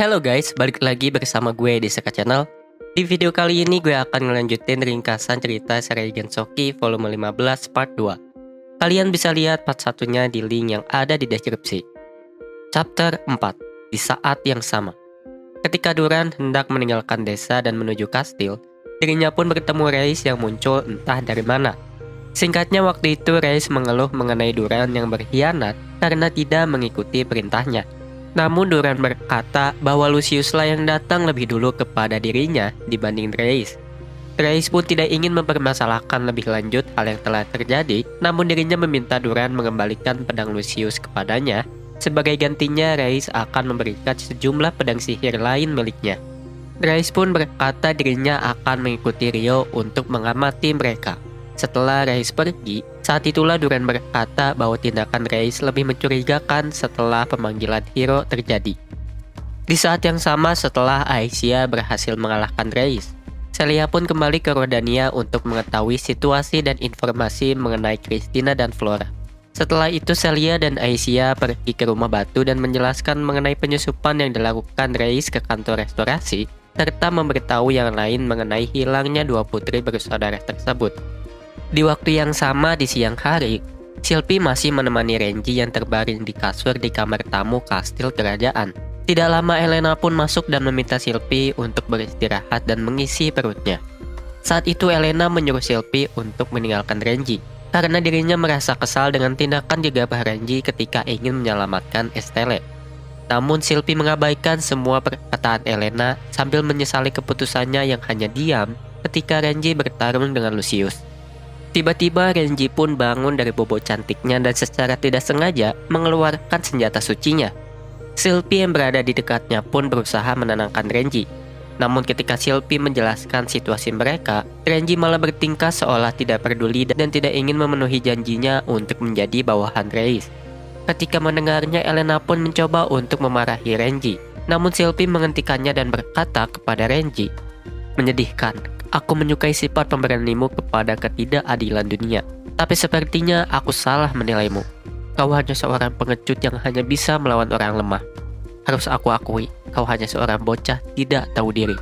Halo guys, balik lagi bersama gue di Seka Channel. Di video kali ini gue akan ngelanjutin ringkasan cerita seri Gensoki volume 15 part 2. Kalian bisa lihat part satunya di link yang ada di deskripsi. Chapter 4, di saat yang sama. Ketika Duran hendak meninggalkan desa dan menuju kastil, dirinya pun bertemu Reis yang muncul entah dari mana. Singkatnya waktu itu Reis mengeluh mengenai Duran yang berkhianat karena tidak mengikuti perintahnya. Namun Duran berkata bahwa Luciuslah yang datang lebih dulu kepada dirinya dibanding Reis. Reis pun tidak ingin mempermasalahkan lebih lanjut hal yang telah terjadi, namun dirinya meminta Duran mengembalikan pedang Lucius kepadanya. Sebagai gantinya, Reis akan memberikan sejumlah pedang sihir lain miliknya. Reis pun berkata dirinya akan mengikuti Rio untuk mengamati mereka. Setelah Reis pergi, saat itulah Duran berkata bahwa tindakan Reis lebih mencurigakan setelah pemanggilan hero terjadi. Di saat yang sama setelah Aisyah berhasil mengalahkan Reis, Celia pun kembali ke Rodania untuk mengetahui situasi dan informasi mengenai Christina dan Flora. Setelah itu Celia dan Aisyah pergi ke rumah batu dan menjelaskan mengenai penyusupan yang dilakukan Reis ke kantor restorasi, serta memberitahu yang lain mengenai hilangnya dua putri bersaudara tersebut. Di waktu yang sama di siang hari, Sylvie masih menemani Renji yang terbaring di kasur di kamar tamu kastil kerajaan. Tidak lama Elena pun masuk dan meminta Sylvie untuk beristirahat dan mengisi perutnya. Saat itu Elena menyuruh Sylvie untuk meninggalkan Renji, karena dirinya merasa kesal dengan tindakan gegabah Renji ketika ingin menyelamatkan Estelle. Namun Sylvie mengabaikan semua perkataan Elena sambil menyesali keputusannya yang hanya diam ketika Renji bertarung dengan Lucius. Tiba-tiba Renji pun bangun dari bobo cantiknya dan secara tidak sengaja mengeluarkan senjata sucinya. Sylvie yang berada di dekatnya pun berusaha menenangkan Renji. Namun ketika Sylvie menjelaskan situasi mereka, Renji malah bertingkah seolah tidak peduli dan tidak ingin memenuhi janjinya untuk menjadi bawahan Reis. Ketika mendengarnya, Elena pun mencoba untuk memarahi Renji. Namun Sylvie menghentikannya dan berkata kepada Renji, "Menyedihkan. Aku menyukai sifat pemberanimu kepada ketidakadilan dunia. Tapi sepertinya aku salah menilaimu. Kau hanya seorang pengecut yang hanya bisa melawan orang lemah. Harus aku akui, kau hanya seorang bocah tidak tahu diri."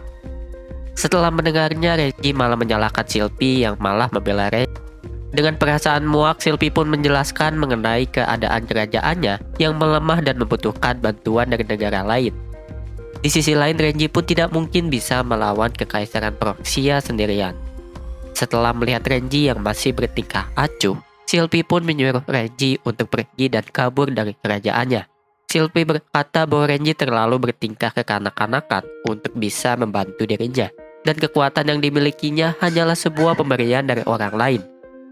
Setelah mendengarnya, Renji malah menyalahkan Sylvie yang malah membela Renji. Dengan perasaan muak, Sylvie pun menjelaskan mengenai keadaan kerajaannya yang melemah dan membutuhkan bantuan dari negara lain. Di sisi lain, Renji pun tidak mungkin bisa melawan kekaisaran Proxia sendirian. Setelah melihat Renji yang masih bertingkah acuh, Sylvie pun menyuruh Renji untuk pergi dan kabur dari kerajaannya. Sylvie berkata bahwa Renji terlalu bertingkah kekanak-kanakan untuk bisa membantu dirinya, dan kekuatan yang dimilikinya hanyalah sebuah pemberian dari orang lain.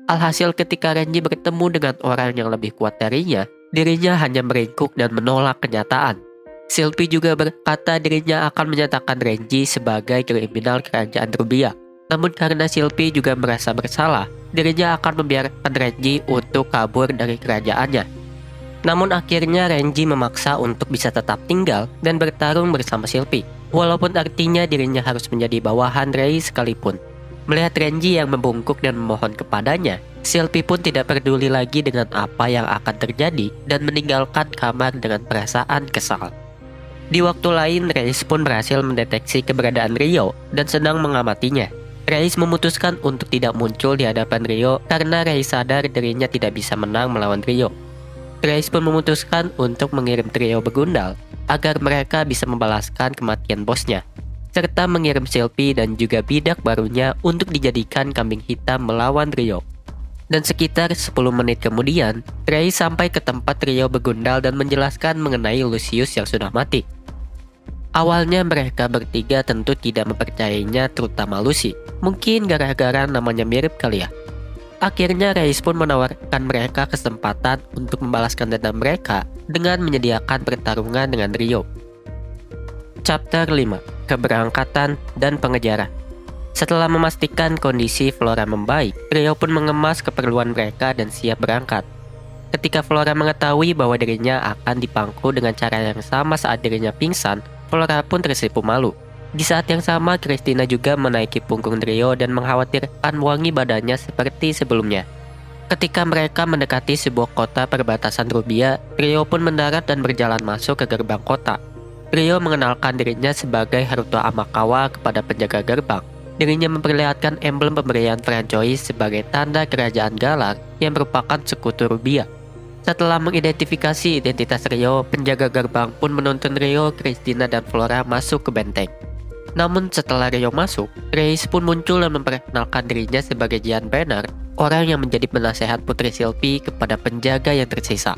Alhasil ketika Renji bertemu dengan orang yang lebih kuat dirinya hanya meringkuk dan menolak kenyataan. Sylvie juga berkata dirinya akan menyatakan Renji sebagai kriminal kerajaan Rubia. Namun karena Sylvie juga merasa bersalah, dirinya akan membiarkan Renji untuk kabur dari kerajaannya. Namun akhirnya Renji memaksa untuk bisa tetap tinggal dan bertarung bersama Sylvie, walaupun artinya dirinya harus menjadi bawahan Reis sekalipun. Melihat Renji yang membungkuk dan memohon kepadanya, Sylvie pun tidak peduli lagi dengan apa yang akan terjadi dan meninggalkan kamar dengan perasaan kesal. Di waktu lain, Reis pun berhasil mendeteksi keberadaan Rio dan sedang mengamatinya. Reis memutuskan untuk tidak muncul di hadapan Rio karena Reis sadar dirinya tidak bisa menang melawan Rio. Reis pun memutuskan untuk mengirim trio begundal agar mereka bisa membalaskan kematian bosnya, serta mengirim Sylvie dan juga bidak barunya untuk dijadikan kambing hitam melawan Rio. Dan sekitar 10 menit kemudian, Reis sampai ke tempat trio begundal dan menjelaskan mengenai Lucius yang sudah mati. Awalnya mereka bertiga tentu tidak mempercayainya, terutama Lucy. Mungkin gara-gara namanya mirip kali ya. Akhirnya Reis pun menawarkan mereka kesempatan untuk membalaskan dendam mereka dengan menyediakan pertarungan dengan Rio. Chapter 5, Keberangkatan dan Pengejaran. Setelah memastikan kondisi Flora membaik, Rio pun mengemas keperluan mereka dan siap berangkat. Ketika Flora mengetahui bahwa dirinya akan dipangku dengan cara yang sama saat dirinya pingsan, Flora pun tersipu malu. Di saat yang sama, Christina juga menaiki punggung Rio dan mengkhawatirkan wangi badannya seperti sebelumnya. Ketika mereka mendekati sebuah kota perbatasan Rubia, Rio pun mendarat dan berjalan masuk ke gerbang kota. Ryo mengenalkan dirinya sebagai Haruto Amakawa kepada penjaga gerbang. Dirinya memperlihatkan emblem pemberian franchise sebagai tanda kerajaan Galar yang merupakan sekutu Rubia. Setelah mengidentifikasi identitas Ryo, penjaga gerbang pun menuntun Ryo, Christina, dan Flora masuk ke benteng. Namun setelah Ryo masuk, Reis pun muncul dan memperkenalkan dirinya sebagai Jian Banner, orang yang menjadi penasehat Putri Sylvie kepada penjaga yang tersisa.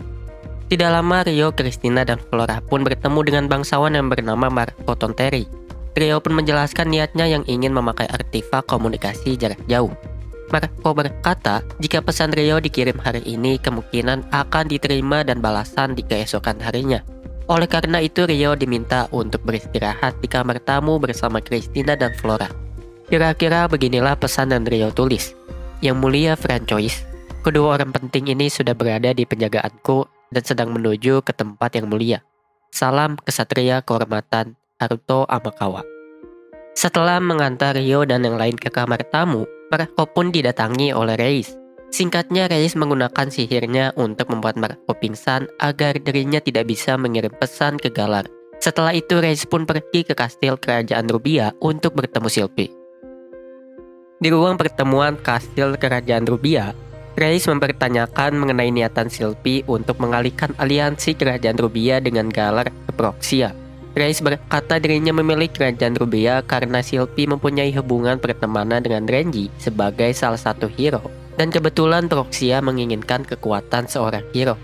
Tidak lama Ryo, Christina, dan Flora pun bertemu dengan bangsawan yang bernama Marco Tonteri. Ryo pun menjelaskan niatnya yang ingin memakai artefak komunikasi jarak jauh. Marco berkata jika pesan Ryo dikirim hari ini kemungkinan akan diterima dan balasan di keesokan harinya. Oleh karena itu Ryo diminta untuk beristirahat di kamar tamu bersama Christina dan Flora. Kira-kira beginilah pesan yang Ryo tulis. Yang mulia franchise, kedua orang penting ini sudah berada di penjagaanku dan sedang menuju ke tempat yang mulia. Salam kesatria kehormatan Haruto Amakawa. Setelah mengantar Ryo dan yang lain ke kamar tamu, Marco pun didatangi oleh Reis. Singkatnya, Reis menggunakan sihirnya untuk membuat Marco pingsan agar dirinya tidak bisa mengirim pesan ke Galar. Setelah itu, Reis pun pergi ke kastil kerajaan Rubia untuk bertemu Sylvie. Di ruang pertemuan kastil kerajaan Rubia, Reis mempertanyakan mengenai niatan Sylvie untuk mengalihkan aliansi kerajaan Rubia dengan Galar ke Proxia. Reis berkata dirinya memilih kerajaan Rubia karena Sylvie mempunyai hubungan pertemanan dengan Renji sebagai salah satu hero, dan kebetulan Proxia menginginkan kekuatan seorang hero.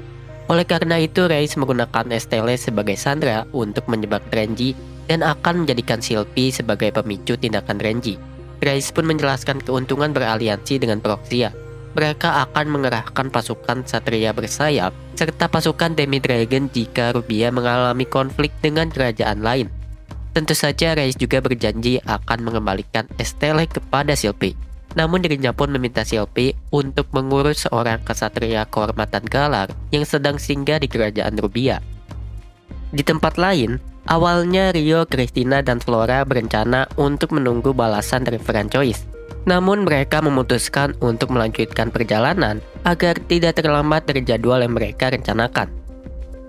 Oleh karena itu, Reis menggunakan Estelle sebagai sandera untuk menjebak Renji dan akan menjadikan Sylvie sebagai pemicu tindakan Renji. Reis pun menjelaskan keuntungan beraliansi dengan Proxia. Mereka akan mengerahkan pasukan Satria bersayap serta pasukan Demi Dragon jika Rubia mengalami konflik dengan kerajaan lain. Tentu saja Reis juga berjanji akan mengembalikan Estelle kepada Sylvie. Namun dirinya pun meminta Sylvie untuk mengurus seorang kesatria kehormatan Galar yang sedang singgah di kerajaan Rubia. Di tempat lain, awalnya Ryo, Christina, dan Flora berencana untuk menunggu balasan dari franchise. Namun mereka memutuskan untuk melanjutkan perjalanan agar tidak terlambat dari jadwal yang mereka rencanakan.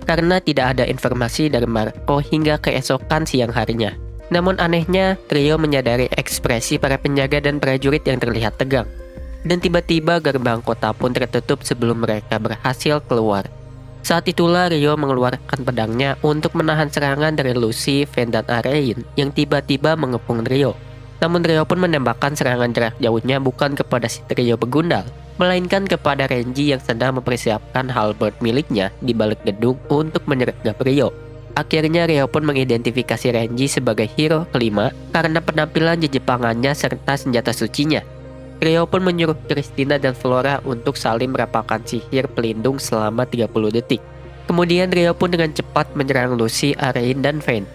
Karena tidak ada informasi dari Marco hingga keesokan siang harinya. Namun anehnya, Ryo menyadari ekspresi para penjaga dan prajurit yang terlihat tegang. Dan tiba-tiba gerbang kota pun tertutup sebelum mereka berhasil keluar. Saat itulah Ryo mengeluarkan pedangnya untuk menahan serangan dari Lucy, Ven, dan Arein yang tiba-tiba mengepung Ryo. Namun Ryo pun menembakkan serangan jarak jauhnya bukan kepada si trio begundal, melainkan kepada Renji yang sedang mempersiapkan halberd miliknya di balik gedung untuk menyergap Ryo. Akhirnya Ryo pun mengidentifikasi Renji sebagai hero kelima karena penampilan jejepangannya serta senjata sucinya. Ryo pun menyuruh Christina dan Flora untuk saling merapalkan sihir pelindung selama 30 detik. Kemudian Ryo pun dengan cepat menyerang Lucy, Arein, dan Ven.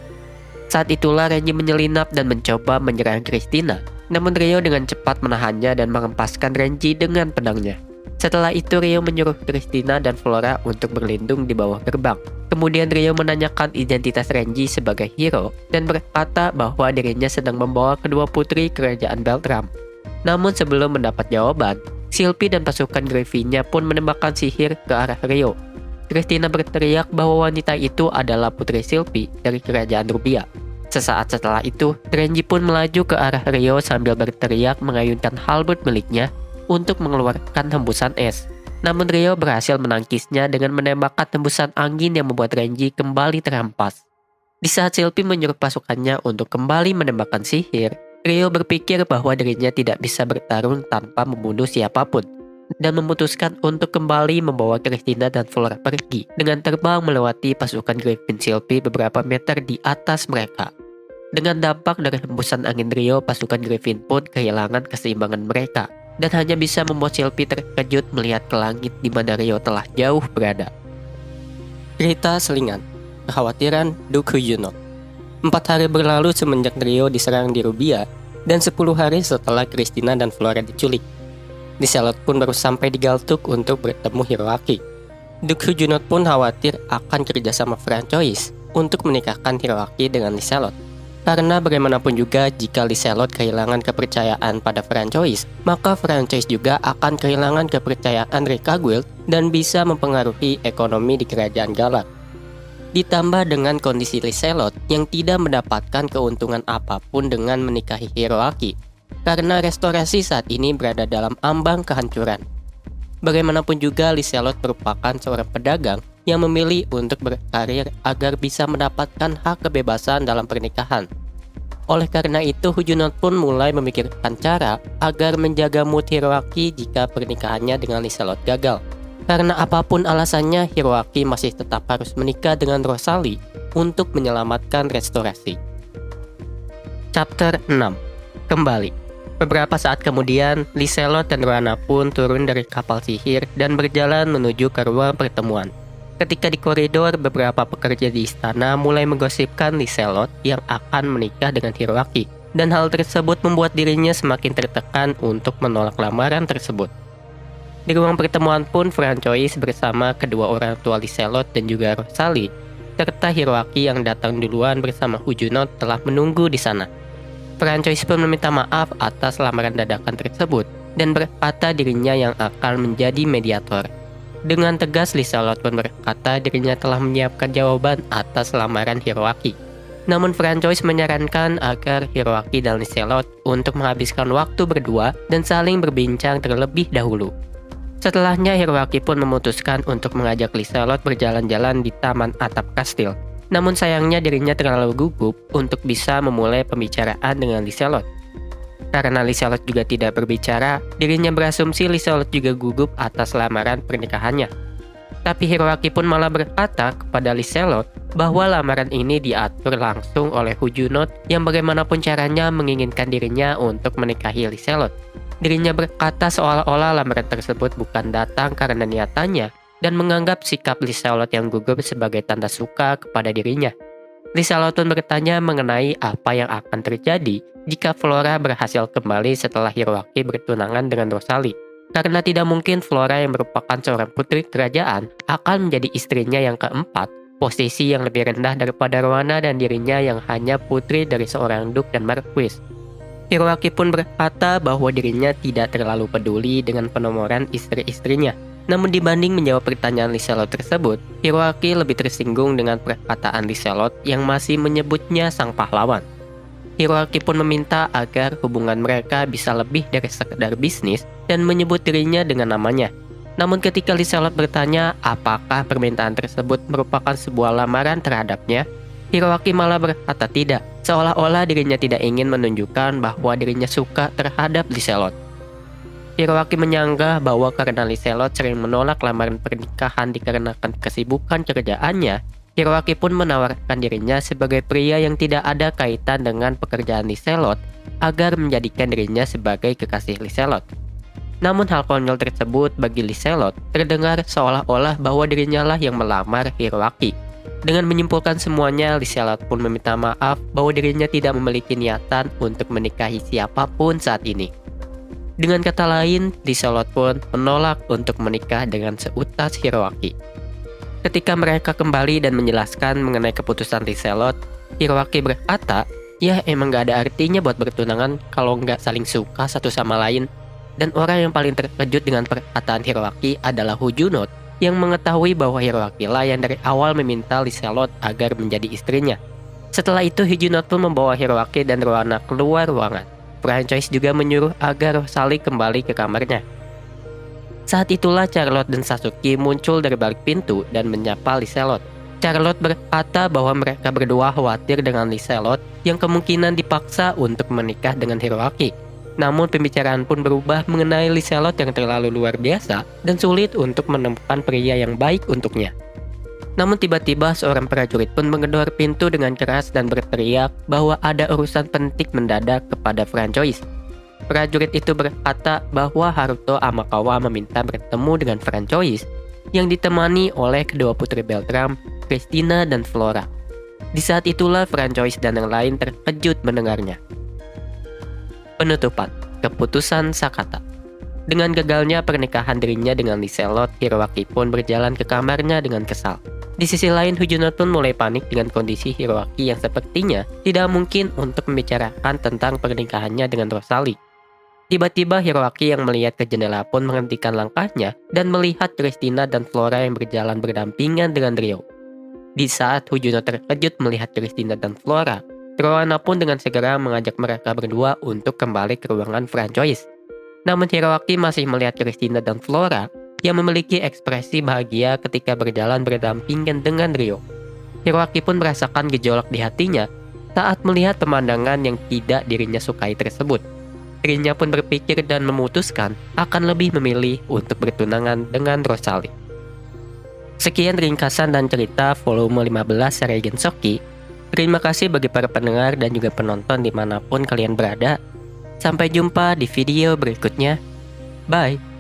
Saat itulah Renji menyelinap dan mencoba menyerang Christina. Namun Ryo dengan cepat menahannya dan menghempaskan Renji dengan pedangnya. Setelah itu Ryo menyuruh Christina dan Flora untuk berlindung di bawah gerbang. Kemudian Ryo menanyakan identitas Renji sebagai hero dan berkata bahwa dirinya sedang membawa kedua putri kerajaan Beltram. Namun sebelum mendapat jawaban, Sylvie dan pasukan Griffinnya pun menembakkan sihir ke arah Ryo. Christina berteriak bahwa wanita itu adalah putri Sylvie dari kerajaan Rubia. Sesaat setelah itu, Renji pun melaju ke arah Ryo sambil berteriak mengayunkan halberd miliknya untuk mengeluarkan hembusan es. Namun Ryo berhasil menangkisnya dengan menembakkan hembusan angin yang membuat Renji kembali terhempas. Di saat Sylvie menyuruh pasukannya untuk kembali menembakkan sihir, Ryo berpikir bahwa dirinya tidak bisa bertarung tanpa membunuh siapapun, dan memutuskan untuk kembali membawa Christina dan Flora pergi dengan terbang melewati pasukan Griffin Sylvie beberapa meter di atas mereka. Dengan dampak dari hembusan angin Ryo, pasukan Griffin pun kehilangan keseimbangan mereka dan hanya bisa membuat Sylvie terkejut melihat ke langit di mana Ryo telah jauh berada. Cerita selingan, kekhawatiran Duke Hyunot. 4 hari berlalu semenjak Ryo diserang di Rubia dan 10 hari setelah Christina dan Flora diculik. Lyselot pun baru sampai di Galtuk untuk bertemu Hiroaki. Duke Hyunot pun khawatir akan kerjasama franchise untuk menikahkan Hiroaki dengan Lyselot. Karena bagaimanapun juga jika Lyselot kehilangan kepercayaan pada franchise, maka franchise juga akan kehilangan kepercayaan Rika Guild dan bisa mempengaruhi ekonomi di kerajaan Galar. Ditambah dengan kondisi Liselot yang tidak mendapatkan keuntungan apapun dengan menikahi Hiroaki, karena restorasi saat ini berada dalam ambang kehancuran. Bagaimanapun juga, Liselot merupakan seorang pedagang yang memilih untuk berkarir agar bisa mendapatkan hak kebebasan dalam pernikahan. Oleh karena itu, Hujunot pun mulai memikirkan cara agar menjaga mood Hiroaki jika pernikahannya dengan Liselot gagal. Karena apapun alasannya, Hiroaki masih tetap harus menikah dengan Rosalie untuk menyelamatkan restorasi. Chapter 6. Kembali. Beberapa saat kemudian, Liselot dan Rohana pun turun dari kapal sihir dan berjalan menuju ke ruang pertemuan. Ketika di koridor, beberapa pekerja di istana mulai menggosipkan Liselot yang akan menikah dengan Hiroaki, dan hal tersebut membuat dirinya semakin tertekan untuk menolak lamaran tersebut. Di ruang pertemuan pun, Francois bersama kedua orang tua Liselot dan juga Rosalie, serta Hiroaki yang datang duluan bersama Hujunot telah menunggu di sana. Francois pun meminta maaf atas lamaran dadakan tersebut dan berkata dirinya yang akan menjadi mediator. Dengan tegas, Liselot pun berkata dirinya telah menyiapkan jawaban atas lamaran Hiroaki. Namun Francois menyarankan agar Hiroaki dan Liselot untuk menghabiskan waktu berdua dan saling berbincang terlebih dahulu. Setelahnya, Hiroaki pun memutuskan untuk mengajak Liselot berjalan-jalan di taman atap kastil. Namun sayangnya dirinya terlalu gugup untuk bisa memulai pembicaraan dengan Liselot. Karena Liselot juga tidak berbicara, dirinya berasumsi Liselot juga gugup atas lamaran pernikahannya. Tapi Hiroaki pun malah berkata kepada Liselot bahwa lamaran ini diatur langsung oleh Hujunot yang bagaimanapun caranya menginginkan dirinya untuk menikahi Liselot. Dirinya berkata seolah-olah lamaran tersebut bukan datang karena niatannya dan menganggap sikap Liselot yang gugup sebagai tanda suka kepada dirinya. Liselot pun bertanya mengenai apa yang akan terjadi jika Flora berhasil kembali setelah Hiroaki bertunangan dengan Rosalie. Karena tidak mungkin Flora yang merupakan seorang putri kerajaan akan menjadi istrinya yang keempat, posisi yang lebih rendah daripada Rohana dan dirinya yang hanya putri dari seorang duk dan marquis. Hiroaki pun berkata bahwa dirinya tidak terlalu peduli dengan penomoran istri-istrinya. Namun dibanding menjawab pertanyaan Liselot tersebut, Hiroaki lebih tersinggung dengan perkataan Liselot yang masih menyebutnya sang pahlawan. Hiroaki pun meminta agar hubungan mereka bisa lebih dari sekedar bisnis dan menyebut dirinya dengan namanya. Namun ketika Liselot bertanya apakah permintaan tersebut merupakan sebuah lamaran terhadapnya, Hiroaki malah berkata tidak, seolah-olah dirinya tidak ingin menunjukkan bahwa dirinya suka terhadap Liselot. Hiroaki menyanggah bahwa karena Liselot sering menolak lamaran pernikahan dikarenakan kesibukan kerjaannya, Hiroaki pun menawarkan dirinya sebagai pria yang tidak ada kaitan dengan pekerjaan Liselot agar menjadikan dirinya sebagai kekasih Liselot. Namun hal konyol tersebut bagi Liselot terdengar seolah-olah bahwa dirinya lah yang melamar Hiroaki. Dengan menyimpulkan semuanya, Liselot pun meminta maaf bahwa dirinya tidak memiliki niatan untuk menikahi siapapun saat ini. Dengan kata lain, Liselot pun menolak untuk menikah dengan seutas Hiroaki. Ketika mereka kembali dan menjelaskan mengenai keputusan Liselot, Hiroaki berkata, ya emang gak ada artinya buat bertunangan kalau nggak saling suka satu sama lain. Dan orang yang paling terkejut dengan perkataan Hiroaki adalah Hujunot, yang mengetahui bahwa Hiroaki lah yang dari awal meminta Liselot agar menjadi istrinya. Setelah itu, Hujunot pun membawa Hiroaki dan Rohana keluar ruangan. Francois juga menyuruh agar Rosalie kembali ke kamarnya. Saat itulah Charlotte dan Sasuke muncul dari balik pintu dan menyapa Liselot. Charlotte berkata bahwa mereka berdua khawatir dengan Liselot yang kemungkinan dipaksa untuk menikah dengan Hiroaki. Namun pembicaraan pun berubah mengenai Liselot yang terlalu luar biasa dan sulit untuk menemukan pria yang baik untuknya. Namun tiba-tiba seorang prajurit pun menggedor pintu dengan keras dan berteriak bahwa ada urusan penting mendadak kepada Francois. Prajurit itu berkata bahwa Haruto Amakawa meminta bertemu dengan Francois yang ditemani oleh kedua putri Beltram, Christina dan Flora. Di saat itulah Francois dan yang lain terkejut mendengarnya. Penutupan, keputusan Sakata. Dengan gagalnya pernikahan dirinya dengan Liselot, Hiroaki pun berjalan ke kamarnya dengan kesal. Di sisi lain, Hujunot pun mulai panik dengan kondisi Hiroaki yang sepertinya tidak mungkin untuk membicarakan tentang pernikahannya dengan Rosalie. Tiba-tiba Hiroaki yang melihat ke jendela pun menghentikan langkahnya dan melihat Christina dan Flora yang berjalan berdampingan dengan Ryo. Di saat Hojono terkejut melihat Christina dan Flora, Trowana pun dengan segera mengajak mereka berdua untuk kembali ke ruangan Francois. Namun Hiroaki masih melihat Christina dan Flora yang memiliki ekspresi bahagia ketika berjalan berdampingan dengan Ryo. Hiroaki pun merasakan gejolak di hatinya saat melihat pemandangan yang tidak dirinya sukai tersebut. Dirinya pun berpikir dan memutuskan akan lebih memilih untuk bertunangan dengan Rosalie. Sekian ringkasan dan cerita volume 15 Reigen Shoki. Terima kasih bagi para pendengar dan juga penonton dimanapun kalian berada. Sampai jumpa di video berikutnya. Bye.